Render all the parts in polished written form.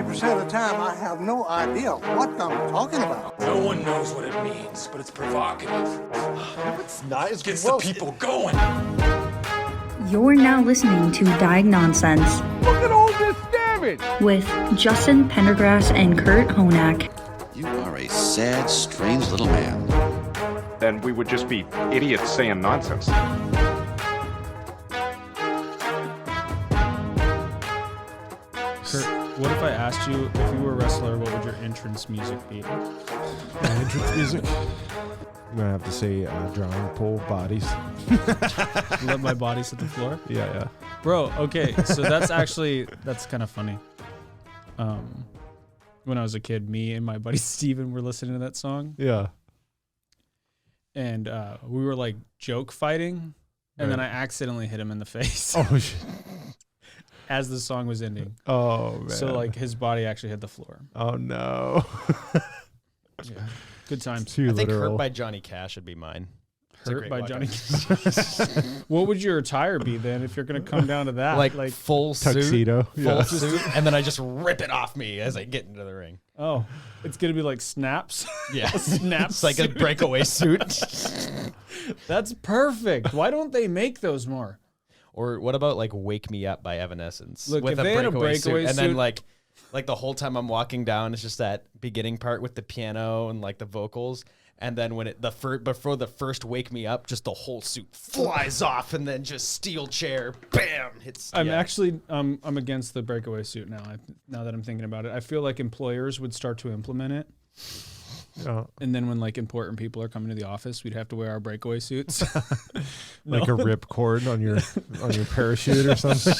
Percent of the time, I have no idea what I'm talking about. No one knows what it means, but it's provocative. It's not. It Gets the people going. You're now listening to Diagnonsense. Look at all this damage! With Justin Pendergrass and Kurt Honak. You are a sad, strange little man. Then we would just be idiots saying nonsense. Kurt, what if I asked you, if you were a wrestler, what would your entrance music be? My entrance music? I'm going to have to say drawing pole bodies. Let my body hit the floor? Yeah. Bro, okay, so that's kind of funny. When I was a kid, me and my buddy Steven were listening to that song. Yeah. And we were like joke fighting, and then I accidentally hit him in the face. Oh, shit. As the song was ending. Oh, man. So like his body actually hit the floor. Oh, no. Yeah. Good times. Too I think literal. Hurt by Johnny Cash would be mine. Hurt by Johnny Cash. What would your attire be then if you're going to come down to that? Like full tuxedo. Suit, full suit, and then I just rip it off me as I get into the ring. Oh, it's going to be like snaps? Yeah. Snaps. It's like a breakaway suit. That's perfect. Why don't they make those more? Or what about like Wake Me Up by Evanescence? Look, with if they had a breakaway suit, and then like the whole time I'm walking down, it's just that beginning part with the piano and like the vocals. And then when before the first Wake Me Up, just the whole suit flies off, and then just steel chair, bam, hits. I'm actually I'm against the breakaway suit now. Now that I'm thinking about it, I feel like employers would start to implement it. And then when like important people are coming to the office, we'd have to wear our breakaway suits. Like a rip cord on your parachute or something.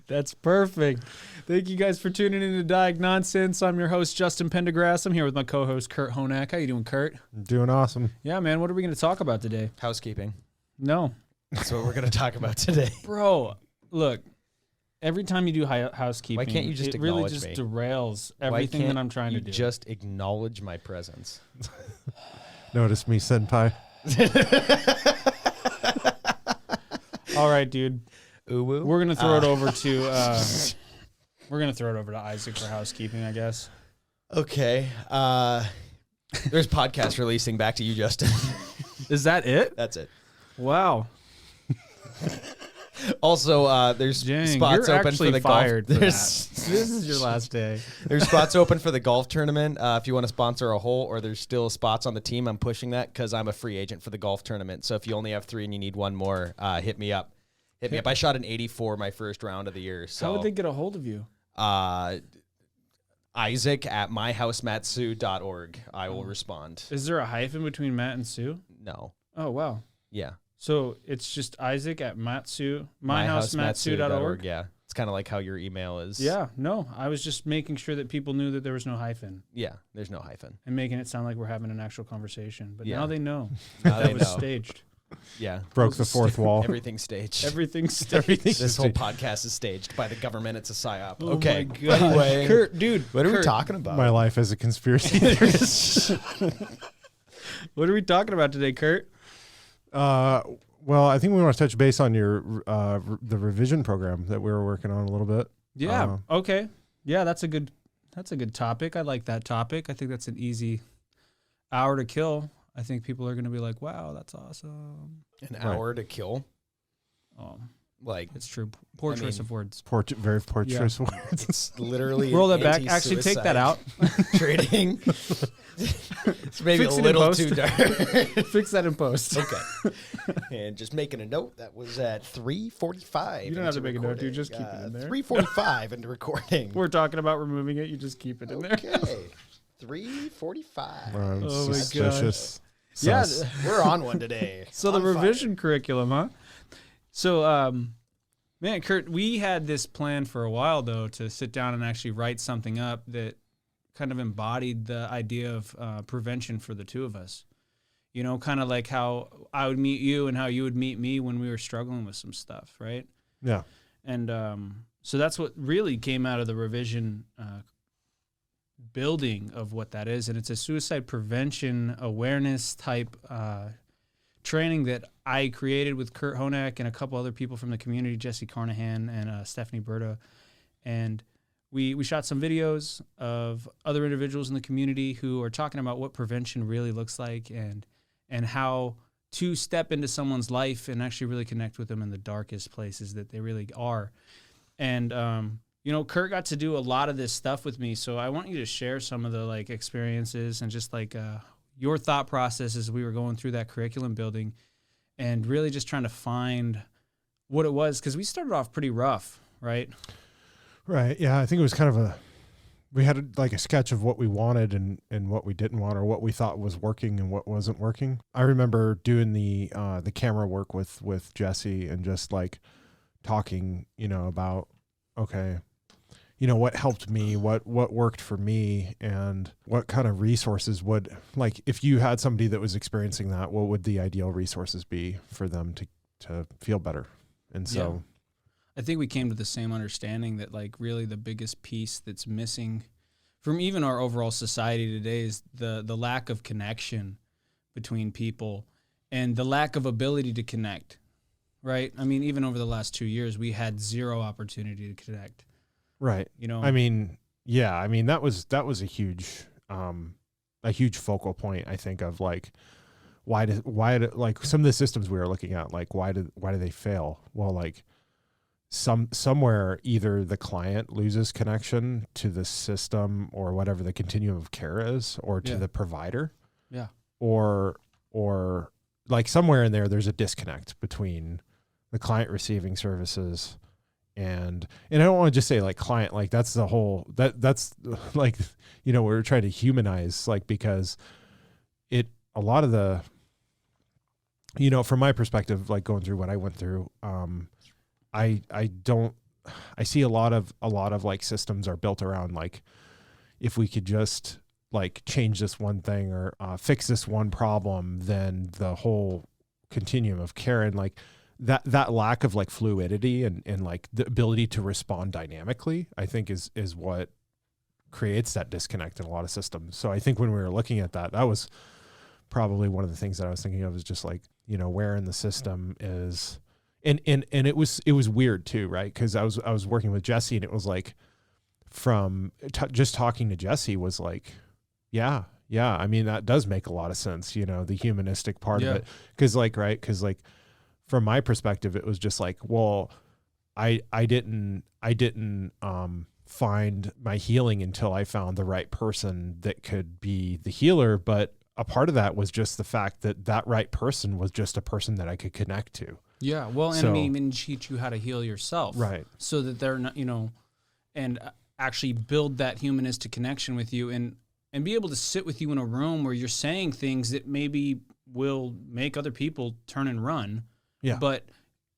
That's perfect. Thank you guys for tuning in to Diagnonsense. I'm your host, Justin Pendergrass. I'm here with my co-host, Kurt Honak. How you doing, Kurt? I'm doing awesome. Yeah, man. What are we going to talk about today? Housekeeping. No. That's what we're going to talk about today. Bro, look. Every time you do housekeeping, Why can't you just it really acknowledge just me? derails everything that I'm trying to do. Just acknowledge my presence. Notice me, senpai. All right, dude. Ooh-woo. We're gonna throw it over to Isaac for housekeeping, I guess. Okay. There's podcast releasing. Back to you, Justin. Is that it? That's it. Wow. Also, there's spots you're open for the fired golf. for that. This is your last day. There's spots open for the golf tournament. If you want to sponsor a hole, or there's still spots on the team, I'm pushing that because I'm a free agent for the golf tournament. So if you only have 3 and you need 1 more, hit me up. Hit me up. I shot an 84 my first round of the year. So how would they get a hold of you? Isaac at myhousematsu.org. I will respond. Is there a hyphen between Matt and Sue? No. Oh, wow. Yeah. So it's just Isaac at myhousematsu.org? Yeah. It's kind of like how your email is. Yeah. No, I was just making sure that people knew that there was no hyphen. Yeah. There's no hyphen. And making it sound like we're having an actual conversation. But Yeah. now they know. Now that they was know. staged. Yeah. Broke the fourth wall. Everything's staged. Everything's staged. This whole podcast is staged by the government. It's a psyop. Oh Okay. my God. Anyway, Kurt, dude. what are we Kurt, talking about? My life as a conspiracy theorist. What are we talking about today, Kurt? Well, I think we want to touch base on your the revision program that we were working on a little bit. Yeah. Okay. Yeah, that's a good topic. I like that topic. I think that's an easy hour to kill. I think people are going to be like, "Wow, that's awesome." An hour to kill. Like It's true. Poor choice of words. Very poor choice of words. it's literally Roll that back. Actually, take that out. Trading. It's maybe Fix a it in little post. too dark. Fix that in post. Okay. And just making a note, that was at 3:45. You don't have to make a note, dude. Just keep it in there. 3:45 into recording. We're talking about removing it. You just keep it in there. Okay. 3:45. I'm Oh my suspicious. Yeah. Sus. We're on one today. So the On fire. revision curriculum, huh? So, man, Kurt, we had this plan for a while, though, to sit down and actually write something up that kind of embodied the idea of prevention for the two of us. You know, kind of like how I would meet you and how you would meet me when we were struggling with some stuff, right? Yeah. And so that's what really came out of the revision building of what that is. And it's a suicide prevention awareness type training that I created with Kurt Honak and a couple other people from the community, Jesse Carnahan and Stephanie Berta. And we shot some videos of other individuals in the community who are talking about what prevention really looks like and how to step into someone's life and actually really connect with them in the darkest places that they really are. And, Kurt got to do a lot of this stuff with me. So I want you to share some of the like experiences and just like your thought process as we were going through that curriculum building and really just trying to find what it was. Cause we started off pretty rough, right? Right. Yeah. I think it was kind of we had like a sketch of what we wanted and what we didn't want or what we thought was working and what wasn't working. I remember doing the camera work with Jesse and just like talking, about, okay, what helped me, what worked for me and what kind of resources would, like, if you had somebody that was experiencing that, what would the ideal resources be for them to feel better? And so I think we came to the same understanding that like really the biggest piece that's missing from even our overall society today is the lack of connection between people and the lack of ability to connect, right? I mean, even over the last 2 years, we had zero opportunity to connect. Right. That was a huge focal point, I think, of like, why did like some of the systems we were looking at, like, why do they fail? Well, like somewhere either the client loses connection to the system or whatever the continuum of care is, or to the provider. Yeah. Or like somewhere in there's a disconnect between the client receiving services and I don't want to just say like client, like that's the whole, that's like, we're trying to humanize, like, because a lot of the, from my perspective, like going through what I went through, I see a lot of like systems are built around like, if we could just like change this one thing or fix this one problem, then the whole continuum of care and like that lack of like fluidity and like the ability to respond dynamically, I think is what creates that disconnect in a lot of systems. So I think when we were looking at that was probably one of the things that I was thinking of, is just like, where in the system is, and it was weird too, right? Cause I was working with Jesse and it was like just talking to Jesse was like, yeah. I mean, that does make a lot of sense, the humanistic part of it. Cause like, right. Cause like, from my perspective, it was just like, well, I didn't find my healing until I found the right person that could be the healer. But a part of that was just the fact that right person was just a person that I could connect to. Yeah. Well, and even teach you how to heal yourself. Right. So that they're not, and actually build that humanistic connection with you and be able to sit with you in a room where you're saying things that maybe will make other people turn and run. Yeah. But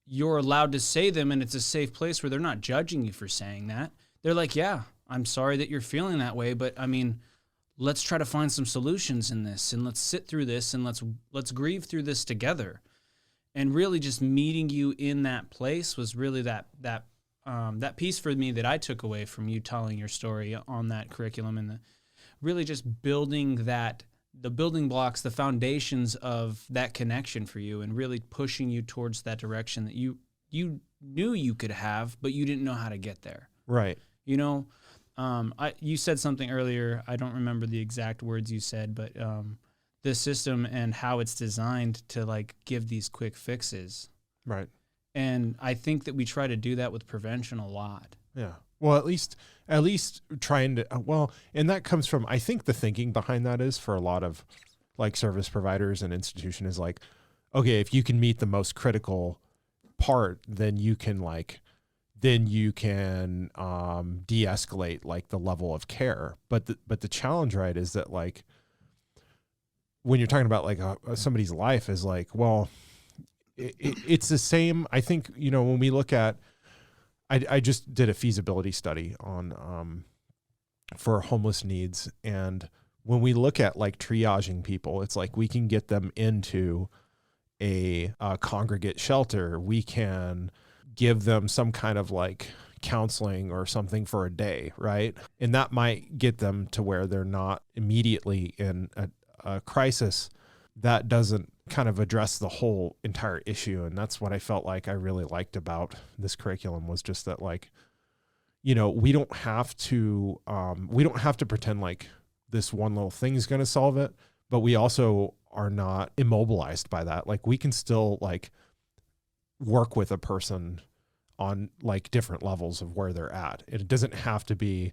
you're allowed to say them, and it's a safe place where they're not judging you for saying that. They're like, yeah, I'm sorry that you're feeling that way, but I mean, let's try to find some solutions in this, and let's sit through this, and let's grieve through this together. And really just meeting you in that place was really that piece for me that I took away from you telling your story on that curriculum, and really just building the building blocks, the foundations of that connection for you, and really pushing you towards that direction that you knew you could have, but you didn't know how to get there. Right. You said something earlier. I don't remember the exact words you said, but the system and how it's designed to like give these quick fixes. Right. And I think that we try to do that with prevention a lot. Yeah. Well, at least trying to, and that comes from, I think the thinking behind that is for a lot of like service providers and institution is like, okay, if you can meet the most critical part, then you can de-escalate like the level of care. But the challenge, right, is that like, when you're talking about like somebody's life is like, well, it's the same. I think, when we look at, I just did a feasibility study on for homeless needs. And when we look at like triaging people, it's like we can get them into a congregate shelter. We can give them some kind of like counseling or something for a day, right? And that might get them to where they're not immediately in a crisis. That doesn't kind of address the whole entire issue. And that's what I felt like I really liked about this curriculum, was just that, like, you know, we don't have to pretend like this one little thing is going to solve it, but we also are not immobilized by that. Like, we can still like work with a person on like different levels of where they're at. It doesn't have to be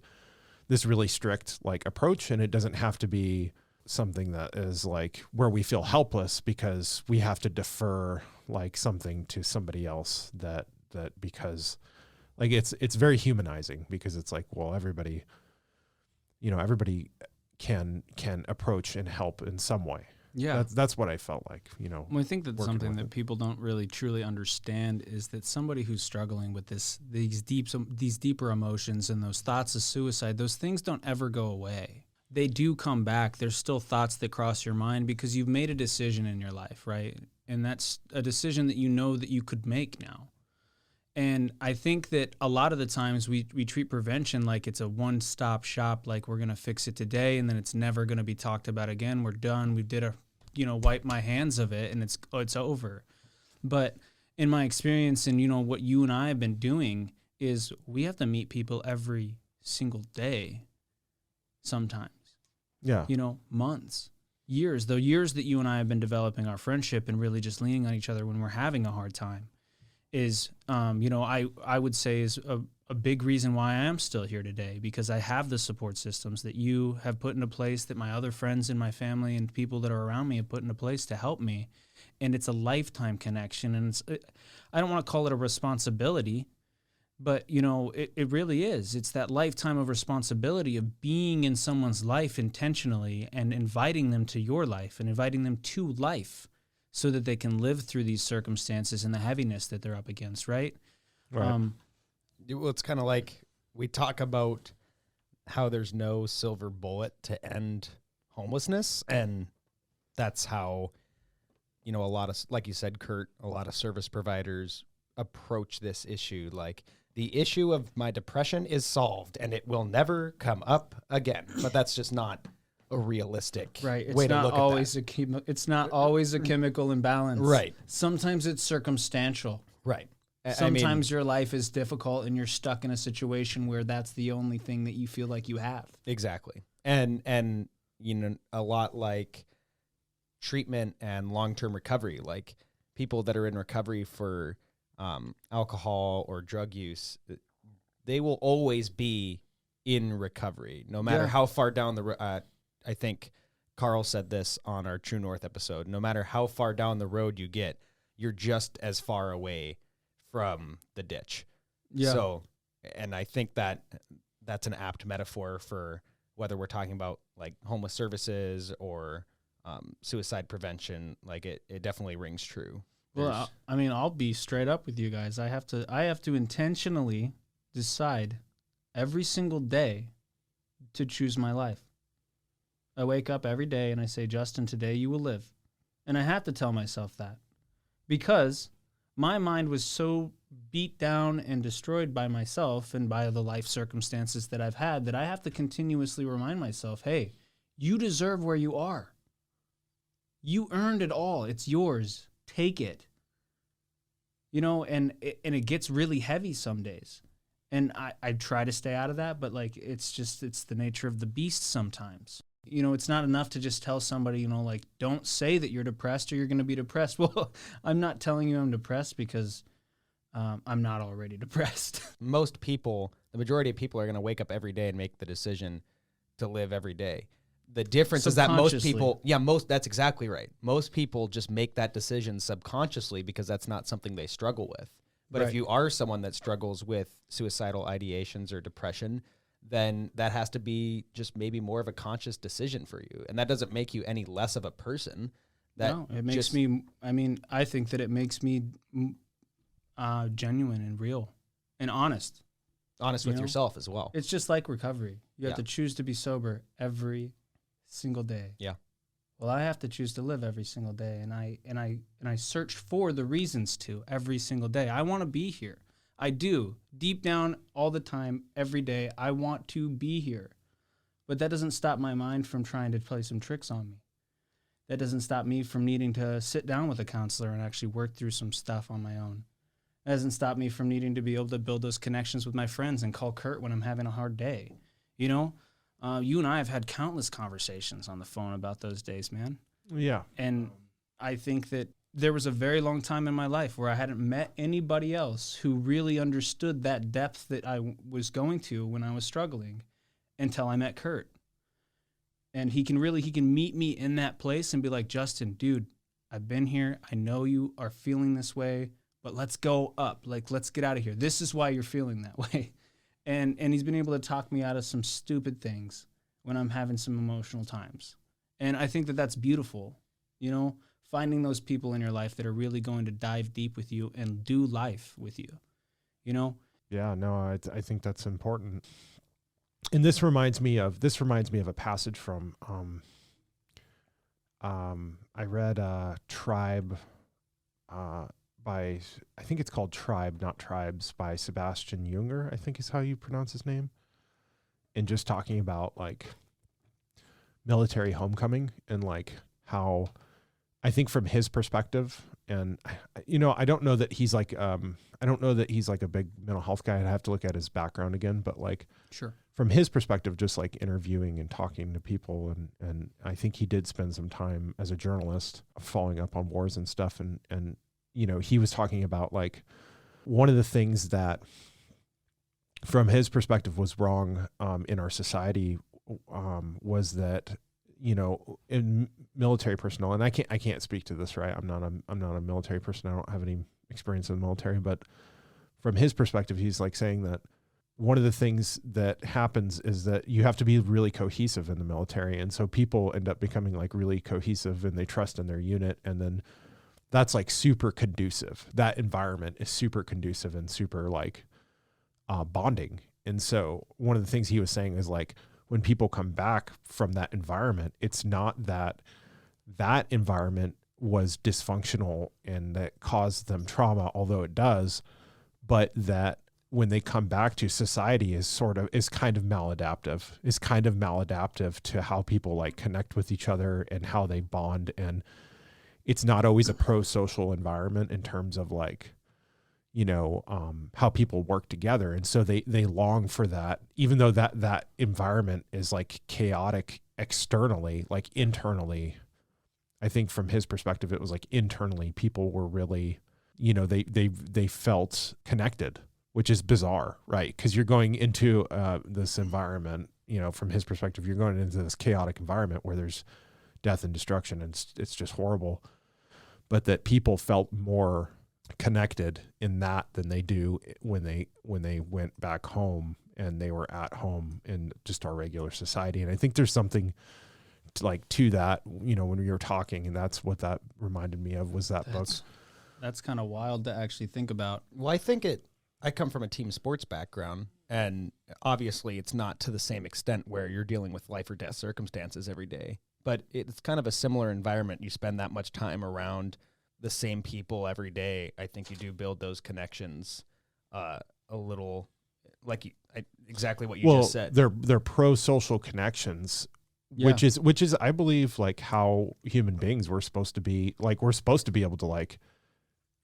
this really strict like approach, and it doesn't have to be something that is like where we feel helpless because we have to defer like something to somebody else, that because like it's very humanizing, because it's like, well, everybody can approach and help in some way. Yeah. That's what I felt like, you know. Well, I think that working something with that it. people don't really truly understand is that somebody who's struggling with these deeper emotions and those thoughts of suicide, those things don't ever go away. They do come back. There's still thoughts that cross your mind because you've made a decision in your life, right? And that's a decision that you know that you could make now. And I think that a lot of the times we treat prevention like it's a one-stop shop, like we're going to fix it today and then it's never going to be talked about again. We're done. We did wipe my hands of it and it's over. But in my experience and, you know, what you and I have been doing is we have to meet people every single day sometimes. Yeah. You know, months, years, the years that you and I have been developing our friendship and really just leaning on each other when we're having a hard time is, I would say is a big reason why I am still here today, because I have the support systems that you have put into place, that my other friends and my family and people that are around me have put into place to help me. And it's a lifetime connection. And I don't want to call it a responsibility, but, you know, it really is. It's that lifetime of responsibility of being in someone's life intentionally and inviting them to your life and inviting them to life so that they can live through these circumstances and the heaviness that they're up against, right? Right. Well, it's kind of like we talk about how there's no silver bullet to end homelessness. And that's how, you know, a lot of, like you said, Kurt, a lot of service providers approach this issue. Like, the issue of my depression is solved and it will never come up again. But that's just not a realistic Right. It's way to not look always at that. it's not always a chemical imbalance. Right. Sometimes it's circumstantial. Right. Sometimes your life is difficult and you're stuck in a situation where that's the only thing that you feel like you have. Exactly. And you know, a lot like treatment and long-term recovery, like people that are in recovery for alcohol or drug use, they will always be in recovery, no matter how far down the road. I think Carl said this on our True North episode. No matter how far down the road you get, you're just as far away from the ditch. Yeah. So, and I think that's an apt metaphor for whether we're talking about like homeless services or suicide prevention. Like it definitely rings true. Well, I mean, I'll be straight up with you guys. I have to intentionally decide every single day to choose my life. I wake up every day and I say, Justin, today you will live. And I have to tell myself that because my mind was so beat down and destroyed by myself and by the life circumstances that I've had that I have to continuously remind myself, hey, you deserve where you are. You earned it all. It's yours. Take it. You know, and it gets really heavy some days. And I try to stay out of that, but like it's the nature of the beast sometimes. You know, it's not enough to just tell somebody, you know, like, don't say that you're depressed or you're going to be depressed. Well, I'm not telling you I'm depressed because I'm not already depressed. Most people, the majority of people are going to wake up every day and make the decision to live every day. The difference is that most people, that's exactly right. Most people just make that decision subconsciously because that's not something they struggle with. But if you are someone that struggles with suicidal ideations or depression, then that has to be just maybe more of a conscious decision for you. And that doesn't make you any less of a person. No, it makes me, I mean, I think that it makes me genuine and real and honest. Honest with yourself as well. It's just like recovery. You have to choose to be sober every single day. Yeah. Well, I have to choose to live every single day, and I search for the reasons to every single day. I want to be here. I do. Deep down, all the time, every day, I want to be here. But that doesn't stop my mind from trying to play some tricks on me. That doesn't stop me from needing to sit down with a counselor and actually work through some stuff on my own. That doesn't stop me from needing to be able to build those connections with my friends and call Kurt when I'm having a hard day. You know, you and I have had countless conversations on the phone about those days, man. Yeah. And I think that there was a very long time in my life where I hadn't met anybody else who really understood that depth that I was going to when I was struggling until I met Kurt. And he can meet me in that place and be like, Justin, dude, I've been here. I know you are feeling this way, but let's go up. Like, let's get out of here. This is why you're feeling that way. And he's been able to talk me out of some stupid things when I'm having some emotional times. And I think that that's beautiful, you know, finding those people in your life that are really going to dive deep with you and do life with you, you know? Yeah, no, I think that's important. And this reminds me of a passage from I read Tribe by, I think it's called Tribe, not Tribes, by Sebastian Junger, I think is how you pronounce his name. And just talking about like military homecoming and like how I think from his perspective, and you know, I don't know that he's like a big mental health guy. I'd have to look at his background again, but like Sure. From his perspective, just like interviewing and talking to people, and I think he did spend some time as a journalist following up on wars and stuff, and you know, he was talking about like one of the things that from his perspective was wrong in our society was that, you know, in military personnel, and I can't speak to this, right? I'm not a military person. I don't have any experience in the military, but from his perspective, he's like saying that one of the things that happens is that you have to be really cohesive in the military. And so people end up becoming like really cohesive and they trust in their unit. And then that's like super conducive. That environment is super conducive and super like bonding. And so one of the things he was saying is like, when people come back from that environment, it's not that that environment was dysfunctional and that caused them trauma, although it does, but that when they come back to society is kind of maladaptive to how people like connect with each other and how they bond. And it's not always a pro-social environment in terms of like, you know, how people work together. And so they long for that, even though that environment is like chaotic externally, like internally, I think from his perspective, it was like internally people were really, you know, they felt connected, which is bizarre, right? Because you're going into this environment, you know, from his perspective, you're going into this chaotic environment where there's death and destruction, and it's just horrible. But that people felt more connected in that than they do when they went back home and they were at home in just our regular society. And I think there's something to that, you know, when we were talking, and that's what that reminded me of was that book. That's kind of wild to actually think about. Well, I come from a team sports background, and obviously it's not to the same extent where you're dealing with life or death circumstances every day, but it's kind of a similar environment. You spend that much time around the same people every day. I think you do build those connections a little, like exactly what you just said. They're pro-social connections, Yeah. which is I believe like how human beings we're supposed to be. Like we're supposed to be able to like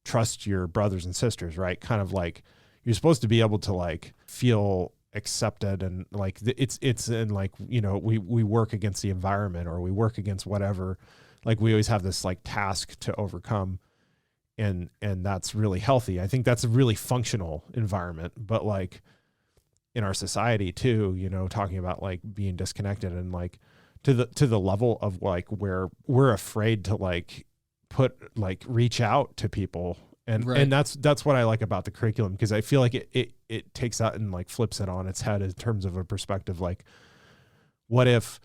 trust your brothers and sisters, right? Kind of like you're supposed to be able to like feel accepted, and like it's and like, you know, we work against the environment or we work against whatever. Like we always have this like task to overcome, and that's really healthy. I think that's a really functional environment. But like in our society too, you know, talking about like being disconnected and like to the level of like where we're afraid to like reach out to people. And Right. and that's what I like about the curriculum, because I feel like it takes that and like flips it on its head in terms of a perspective like, what if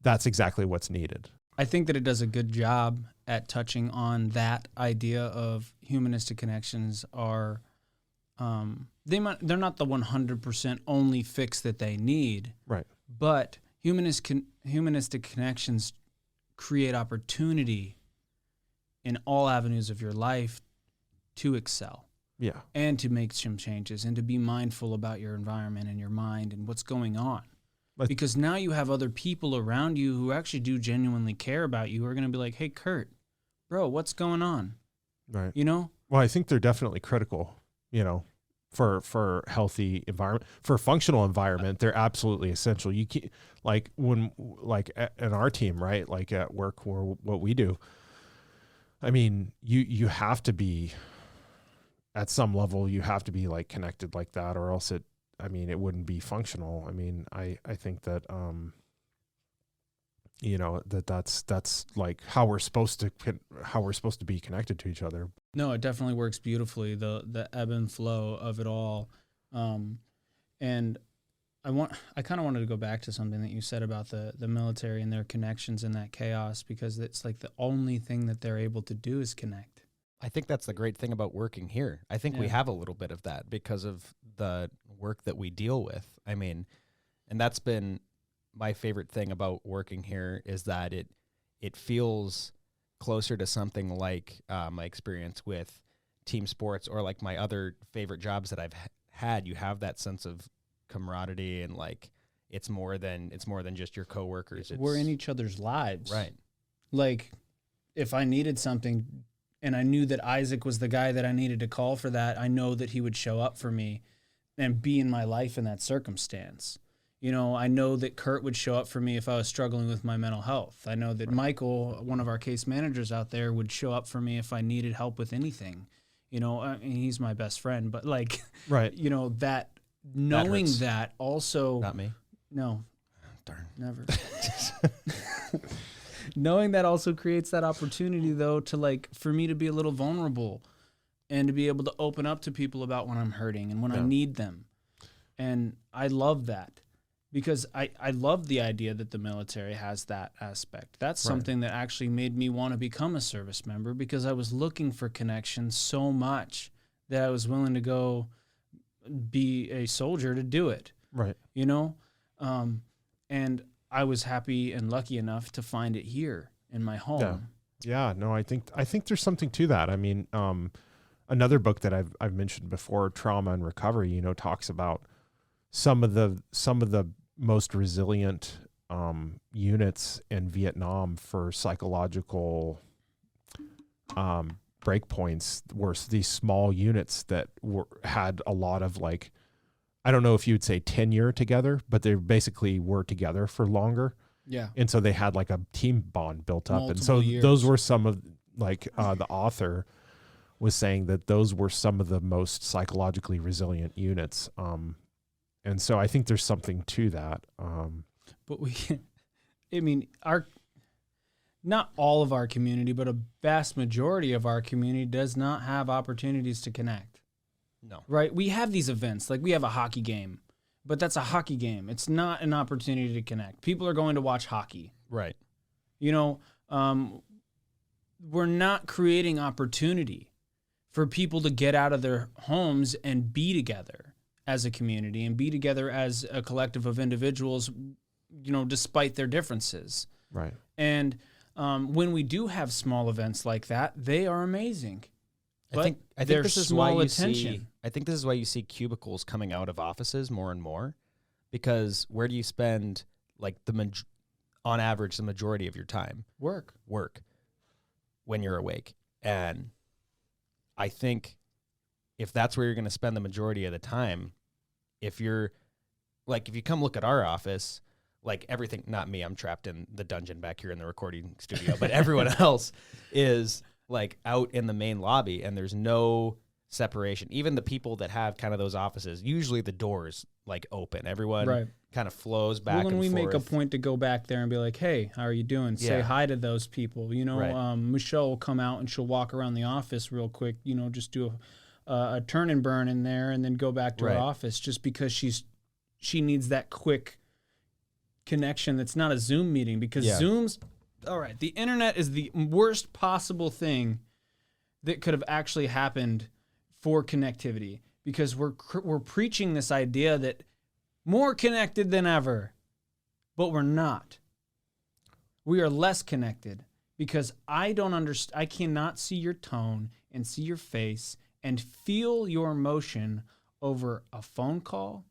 that's exactly what's needed? I think that it does a good job at touching on that idea of humanistic connections are, they're not the 100% only fix that they need, Right. but humanistic connections create opportunity in all avenues of your life to excel. Yeah. and to make some changes and to be mindful about your environment and your mind and what's going on. But- Because now you have other people around you who actually do genuinely care about you, who are going to be like, hey, Kurt, bro, what's going on? Right. You know? Well, I think they're definitely critical, you know, for healthy environment, for functional environment. They're absolutely essential. You can't, like when, like in our team, right? Like at work or what we do. I mean, you have to be at some level, you have to be like connected like that, or else it wouldn't be functional. I mean, I think that, you know, that's like how we're supposed to be connected to each other. No, it definitely works beautifully, the ebb and flow of it all. And I kind of wanted to go back to something that you said about the military and their connections in that chaos, because it's like the only thing that they're able to do is connect. I think that's the great thing about working here. I think we Yeah. have a little bit of that because of the work that we deal with. I mean, and that's been my favorite thing about working here, is that it feels closer to something like my experience with team sports, or like my other favorite jobs that I've had. You have that sense of camaraderie, and like it's more than just your coworkers. We're in each other's lives. Right. Like, if I needed something and I knew that Isaac was the guy that I needed to call for that, I know that he would show up for me and be in my life in that circumstance. You know, I know that Kurt would show up for me if I was struggling with my mental health. I know that Michael, one of our case managers out there, would show up for me if I needed help with anything. You know, I mean, he's my best friend, but like, Right. you know, that knowing hurts. that also, Not me. no, Darn. never. Knowing that also creates that opportunity, though, to like, for me to be a little vulnerable and to be able to open up to people about when I'm hurting and when I need them. And I love that, because I love the idea that the military has that aspect. That's something that actually made me want to become a service member, because I was looking for connections so much that I was willing to go be a soldier to do it. Right. You know? And I was happy and lucky enough to find it here in my home. Yeah, no, I think there's something to that. I mean, another book that I've mentioned before, Trauma and Recovery, you know, talks about some of the most resilient units in Vietnam for psychological breakpoints were these small units that had a lot of, like, I don't know if you would say tenure together, but they basically were together for longer. Yeah. And so they had like a team bond built up. And so Multiple years. those were some of, like, the author was saying that those were some of the most psychologically resilient units. And so I think there's something to that. But not all of our community, but a vast majority of our community does not have opportunities to connect. No. Right? We have these events, like we have a hockey game, but that's a hockey game. It's not an opportunity to connect. People are going to watch hockey. Right. You know, we're not creating opportunity for people to get out of their homes and be together as a community and be together as a collective of individuals, you know, despite their differences. Right. And when we do have small events like that, they are amazing. I think they're this is why small you attention. see. I think this is why you see cubicles coming out of offices more and more, because where do you spend, like, on average the majority of your time? Work. When you're awake. And I think if that's where you're going to spend the majority of the time, if you come look at our office, like everything, not me, I'm trapped in the dungeon back here in the recording studio, but everyone else is like out in the main lobby, and there's no separation. Even the people that have kind of those offices, usually the doors like open. Everyone kind of flows back Well, and we forth. make a point to go back there and be like, hey, how are you doing? Say Yeah. hi to those people. You know, Right. Michelle will come out and she'll walk around the office real quick, you know, just do a turn and burn in there and then go back to her Right. office, just because she needs that quick connection. That's not a Zoom meeting, because Yeah. Zoom's, all right, the internet is the worst possible thing that could have actually happened for connectivity, because we're preaching this idea that more connected than ever, but we're not. We are less connected, because I don't understand. I cannot see your tone and see your face and feel your emotion over a phone call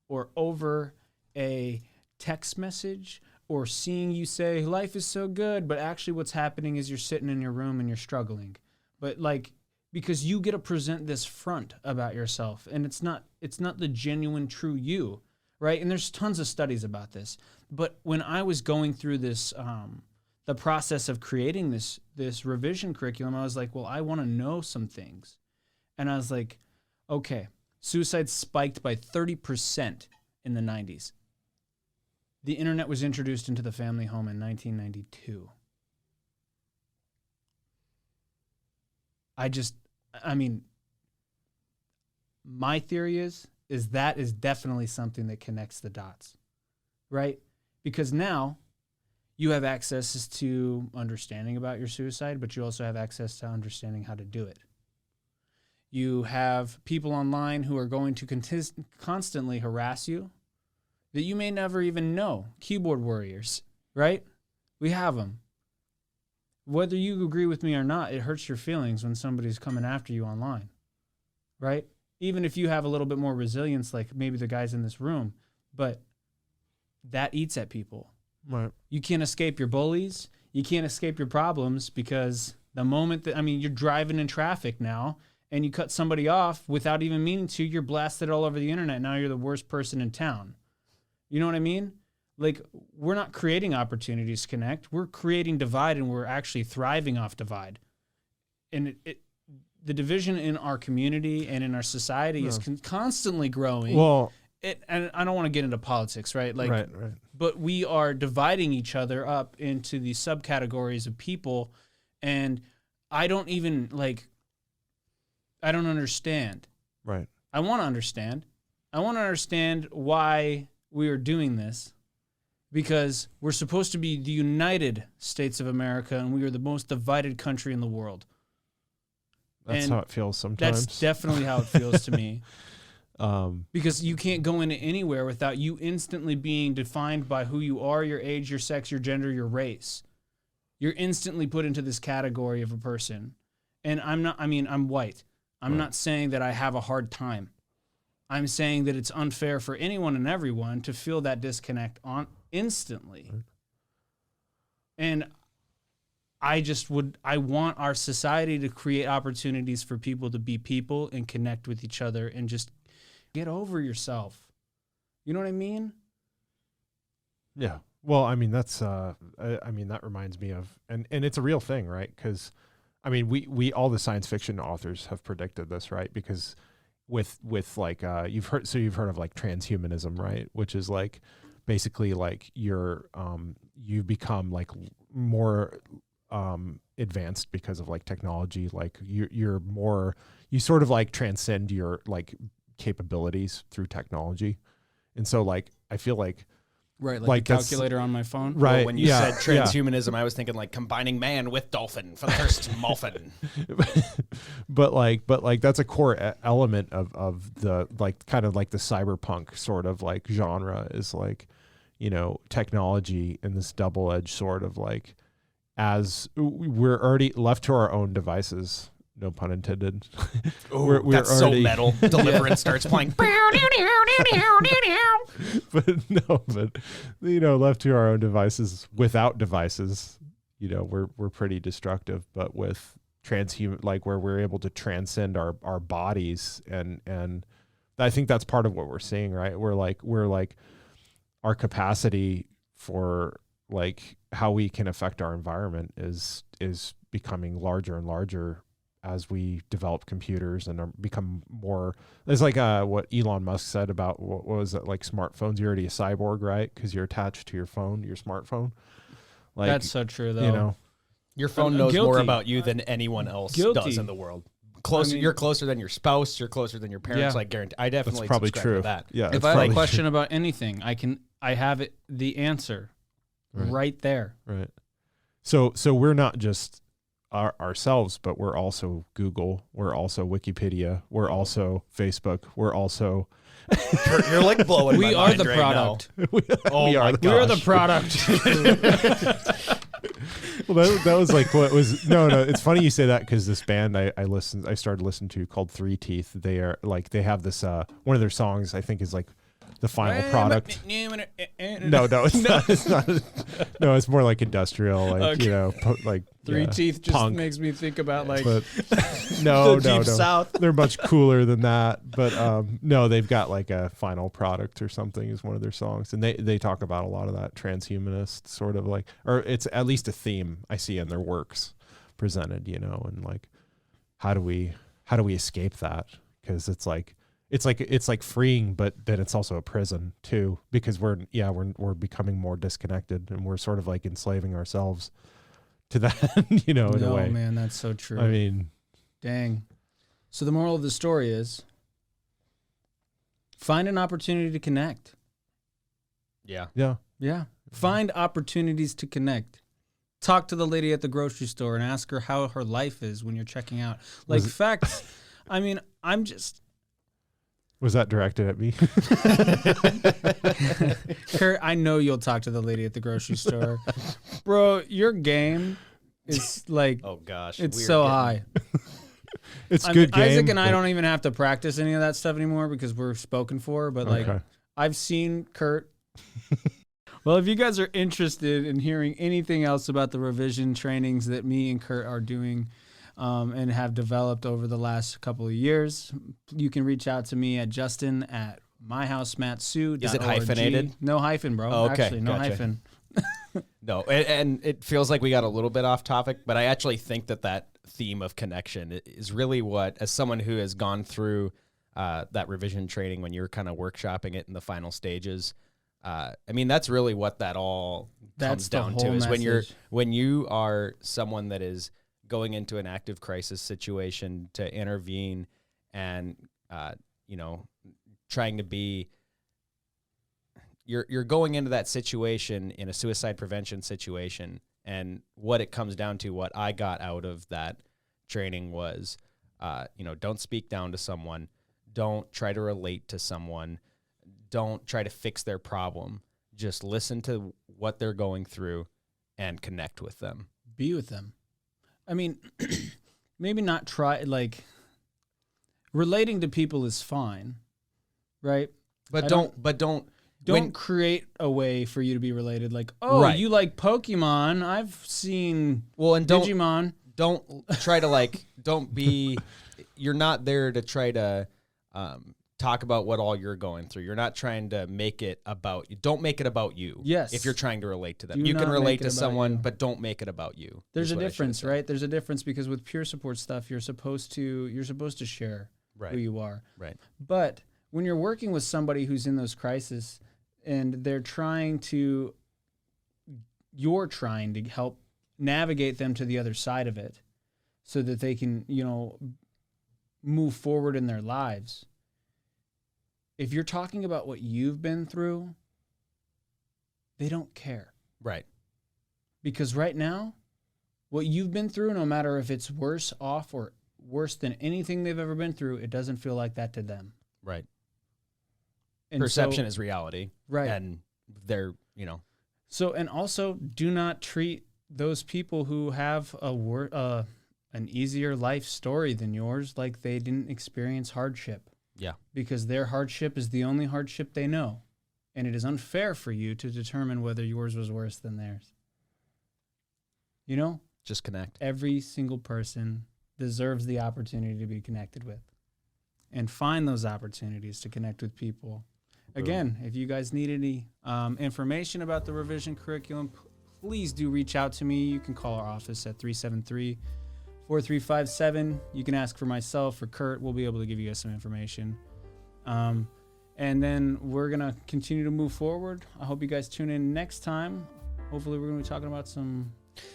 or over a text message or seeing you say life is so good, but actually what's happening is you're sitting in your room and you're struggling. But like, because you get to present this front about yourself, and it's not the genuine true you, right? And there's tons of studies about this. But when I was going through this, the process of creating this revision curriculum, I was like, well, I want to know some things. And I was like, okay, suicide spiked by 30% in the 90s. The internet was introduced into the family home in 1992. My theory is that is definitely something that connects the dots, right? Because now you have access to understanding about your suicide, but you also have access to understanding how to do it. You have people online who are going to constantly harass you that you may never even know. Keyboard warriors, right? We have them. Whether you agree with me or not, it hurts your feelings when somebody's coming after you online, right? Even if you have a little bit more resilience, like maybe the guys in this room, but that eats at people. Right. You can't escape your bullies. You can't escape your problems because the moment that, you're driving in traffic now and you cut somebody off without even meaning to, you're blasted all over the internet. Now you're the worst person in town. You know what I mean? Like, we're not creating opportunities to connect. We're creating divide, and we're actually thriving off divide. And the division in our community and in our society is constantly growing. Well, and I don't want to get into politics, right? Like, right. But we are dividing each other up into these subcategories of people, and I don't understand. Right. I want to understand. I want to understand why we are doing this. Because we're supposed to be the United States of America, and we are the most divided country in the world. That's how it feels sometimes. That's definitely how it feels to me. Because you can't go into anywhere without you instantly being defined by who you are, your age, your sex, your gender, your race. You're instantly put into this category of a person. And I'm white. I'm not saying that I have a hard time. I'm saying that it's unfair for anyone and everyone to feel that disconnect instantly. Right. And I want our society to create opportunities for people to be people and connect with each other and just get over yourself. You know what I mean? Yeah. Well, that's, that reminds me of, and it's a real thing, right? Because, we all the science fiction authors have predicted this, right? Because with like, you've heard of like transhumanism, right? Which is like, basically like you become like more advanced because of like technology. Like you sort of like transcend your like capabilities through technology. And so like, I feel like, right, like the calculator on my phone. Right. Well, when you said transhumanism, I was thinking like combining man with dolphin for the first dolphin. But that's a core element of the like kind of like the cyberpunk sort of like genre is like, technology in this double-edged sort of like, as we're already left to our own devices, no pun intended. We're that's already, so metal. Deliverance starts playing. but left to our own devices, without devices, we're pretty destructive. But with transhuman, like where we're able to transcend our bodies, and I think that's part of what we're seeing, right? We're like our capacity for like how we can affect our environment is becoming larger and larger as we develop computers and become more. It's like what Elon Musk said about what was it, like smartphones. You're already a cyborg, right? Because you're attached to your phone, your smartphone. Like, that's so true, though. Your phone knows more about you than anyone else does in the world. You're closer than your spouse. You're closer than your parents. Yeah. I guarantee. I definitely that's probably subscribe true. to that. Yeah. If I have a question about anything, I have it, the answer right there. Right. So we're not just ourselves, but we're also Google. We're also Wikipedia. We're also Facebook. We're also. You're like blowing. We my are mind the right product. Now. We are the product. Well, that was like what was no. It's funny you say that because this band I started listening to called Three Teeth. They are like they have this one of their songs I think is like the final product. No, it's not. It's not. No, it's more like industrial, like like Three Teeth just punk. makes me think about like But no, Deep South. They're much cooler than that. But no, they've got like a final product or something is one of their songs, and they talk about a lot of that transhumanist sort of like, or it's at least a theme I see in their works presented, and like how do we escape that? Because it's like freeing, but then it's also a prison too, because we're becoming more disconnected and we're sort of like enslaving ourselves to that, in a way. No, man, that's so true. I mean, dang. So the moral of the story is find an opportunity to connect. Yeah. Yeah. Find opportunities to connect. Talk to the lady at the grocery store and ask her how her life is when you're checking out. Like facts. I mean, was that directed at me? Kurt, I know you'll talk to the lady at the grocery store. Bro, your game is like, oh gosh, it's so high. It's good game. Isaac and I don't even have to practice any of that stuff anymore because we're spoken for, but like I've seen Kurt. Well, if you guys are interested in hearing anything else about the revision trainings that me and Kurt are doing, and have developed over the last couple of years, you can reach out to me at justin@myhousematsu.org. Is it hyphenated? No hyphen, bro. Oh, okay. Actually, no Gotcha. hyphen. No, and it feels like we got a little bit off topic, but I actually think that theme of connection is really what, as someone who has gone through that revision training when you're kind of workshopping it in the final stages, I mean, that's really what that all comes down to, is when you are someone that is going into an active crisis situation to intervene and, trying to be, you're going into that situation in a suicide prevention situation. And what it comes down to, what I got out of that training was, don't speak down to someone. Don't try to relate to someone. Don't try to fix their problem. Just listen to what they're going through and connect with them. Be with them. I mean, maybe not try, like, relating to people is fine, right? But don't create a way for you to be related. Like, oh, you like Pokemon? I've seen Digimon. Don't try to don't be. You're not there to try to talk about what all you're going through. You're not trying to make it about you. Don't make it about you. Yes. If you're trying to relate to them, you can relate to someone, but don't make it about you. There's a difference, right? There's a difference because with peer support stuff, you're supposed to share who you are. Right. But when you're working with somebody who's in those crises and you're trying to help navigate them to the other side of it so that they can, move forward in their lives. If you're talking about what you've been through, they don't care. Right. Because right now, what you've been through, no matter if it's worse off or worse than anything they've ever been through, it doesn't feel like that to them. Right. And perception is reality. Right. And they're, So, and also do not treat those people who have an easier life story than yours like they didn't experience hardship. Yeah. Because their hardship is the only hardship they know. And it is unfair for you to determine whether yours was worse than theirs. Just connect. Every single person deserves the opportunity to be connected with. And find those opportunities to connect with people. Again, if you guys need any information about the revision curriculum, please do reach out to me. You can call our office at 373-4357. You can ask for myself or Kurt. We'll be able to give you guys some information. And then we're going to continue to move forward. I hope you guys tune in next time. Hopefully we're going to be talking about some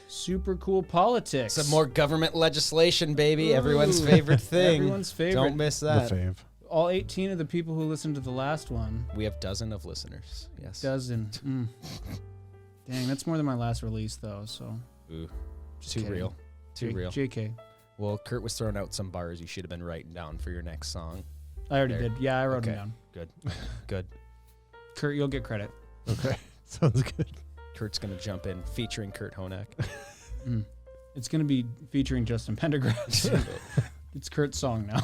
super cool politics. Some more government legislation, baby. Ooh. Everyone's favorite thing. Everyone's favorite. Don't miss that. The fave. All 18 of the people who listened to the last one. We have dozen of listeners. Yes. Dozen. Dang, that's more than my last release, though. So. Ooh. Too real. Too real. JK. Well, Kurt was throwing out some bars you should have been writing down for your next song. I already did. Yeah, I wrote them down. Good. Good. Kurt, you'll get credit. Okay. Sounds good. Kurt's gonna jump in, featuring Kurt Honak. It's going to be featuring Justin Pendergrass. It's Kurt's song now.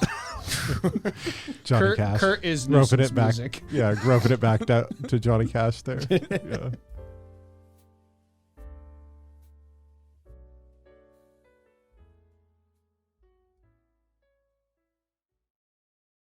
Johnny Cash. Kurt is roping nuisance it back. music. Yeah, roping it back to Johnny Cash there. Yeah.